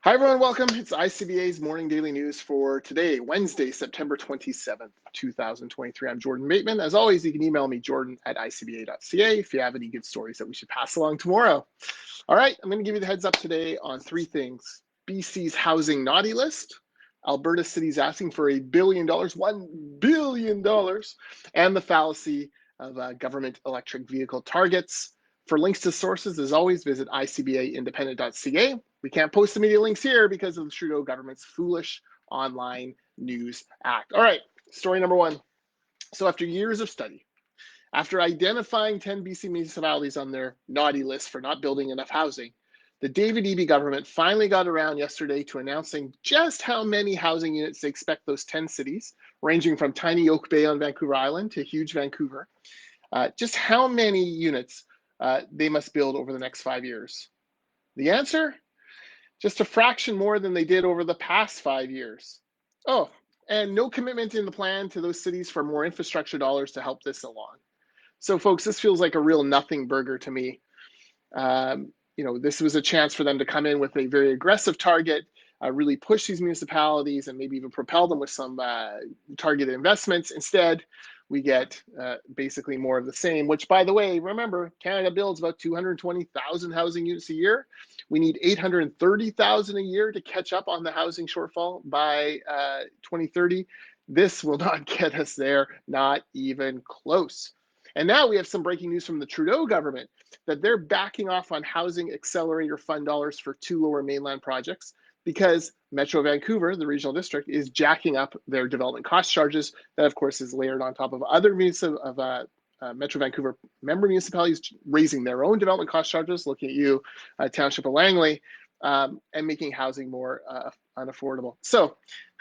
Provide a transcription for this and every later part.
Hi, everyone. Welcome. It's ICBA's morning daily news for today, Wednesday, September 27th, 2023. I'm Jordan Bateman. As always, you can email me, jordan@icba.ca, if you have any good stories that we should pass along tomorrow. All right, I'm going to give you the heads up today on three things. BC's housing naughty list, Alberta cities asking for $1 billion, $1 billion, and the fallacy of government electric vehicle targets. For links to sources, as always, visit icbaindependent.ca. We can't post the media links here because of the Trudeau government's foolish online news act. All right, story number one. So after years of study, after identifying 10 BC municipalities on their naughty list for not building enough housing, the Eby government finally got around yesterday to announcing just how many housing units they expect those 10 cities, ranging from tiny Oak Bay on Vancouver Island to huge Vancouver, just how many units they must build over the next 5 years. The answer? Just a fraction more than they did over the past 5 years. Oh, and no commitment in the plan to those cities for more infrastructure dollars to help this along. So, folks, this feels like a real nothing burger to me. This was a chance for them to come in with a very aggressive target, really push these municipalities and maybe even propel them with some targeted investments. Instead, we get basically more of the same, which, by the way, remember, Canada builds about 220,000 housing units a year. We need 830,000 a year to catch up on the housing shortfall by 2030. This will not get us there, not even close. And now we have some breaking news from the Trudeau government that they're backing off on housing accelerator fund dollars for 2 Lower Mainland projects because Metro Vancouver, the regional district, is jacking up their development cost charges. That, of course, is layered on top of other Metro Vancouver member municipalities raising their own development cost charges, looking at you, Township of Langley, and making housing more unaffordable. So,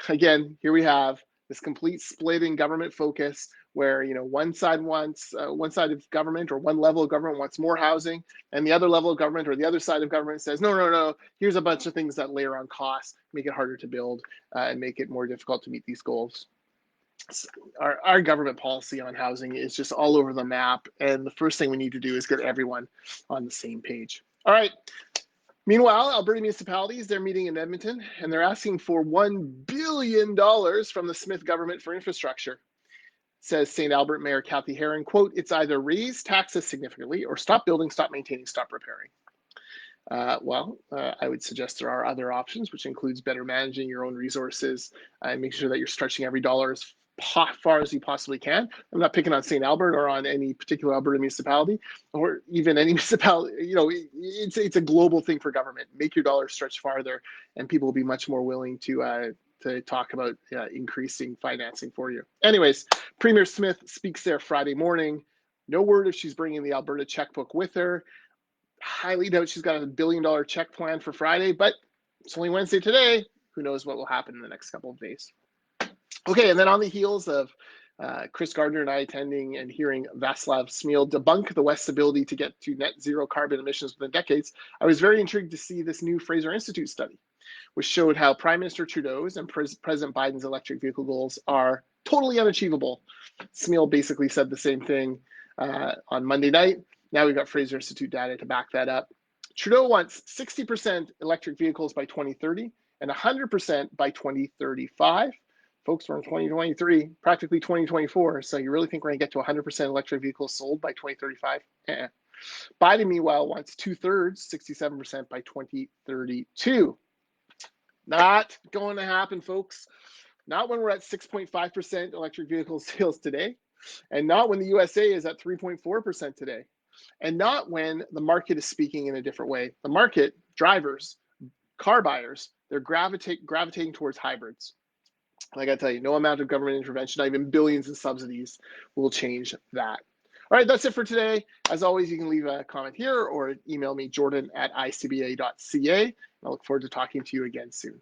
again, here we have this complete split in government focus where one side of government or one level of government wants more housing, and the other level of government or the other side of government says, no, here's a bunch of things that layer on costs, make it harder to build, and make it more difficult to meet these goals. So our government policy on housing is just all over the map, and the first thing we need to do is get everyone on the same page. All right. Meanwhile, Alberta municipalities, they're meeting in Edmonton, and they're asking for $1 billion from the Smith government for infrastructure. Says St. Albert Mayor Kathy Heron, quote, "It's either raise taxes significantly or stop building, stop maintaining, stop repairing." I would suggest there are other options, which includes better managing your own resources and making sure that you're stretching every dollar as far as you possibly can. I'm not picking on St. Albert or on any particular Alberta municipality or even any municipality. It's a global thing for government. Make your dollars stretch farther, and people will be much more willing to talk about increasing financing for you. Anyways, Premier Smith speaks there Friday morning. No word if she's bringing the Alberta checkbook with her. Highly doubt she's got a $1 billion check plan for Friday, but it's only Wednesday today. Who knows what will happen in the next couple of days. Okay, and then on the heels of Chris Gardner and I attending and hearing Václav Smil debunk the West's ability to get to net zero carbon emissions within decades, I was very intrigued to see this new Fraser Institute study, which showed how Prime Minister Trudeau's and President Biden's electric vehicle goals are totally unachievable. Smil basically said the same thing on Monday night. Now we've got Fraser Institute data to back that up. Trudeau wants 60% electric vehicles by 2030 and 100% by 2035. Folks, we're in 2023, practically 2024. So you really think we're going to get to 100% electric vehicles sold by 2035? Biden, meanwhile, wants 2/3, 67% by 2032. Not going to happen, folks. Not when we're at 6.5% electric vehicle sales today, and not when the USA is at 3.4% today, and not when the market is speaking in a different way. The market, drivers, car buyers, they're gravitating towards hybrids. I got to tell you, no amount of government intervention, not even billions in subsidies, will change that. All right, that's it for today. As always, you can leave a comment here or email me, jordan@icba.ca. I look forward to talking to you again soon.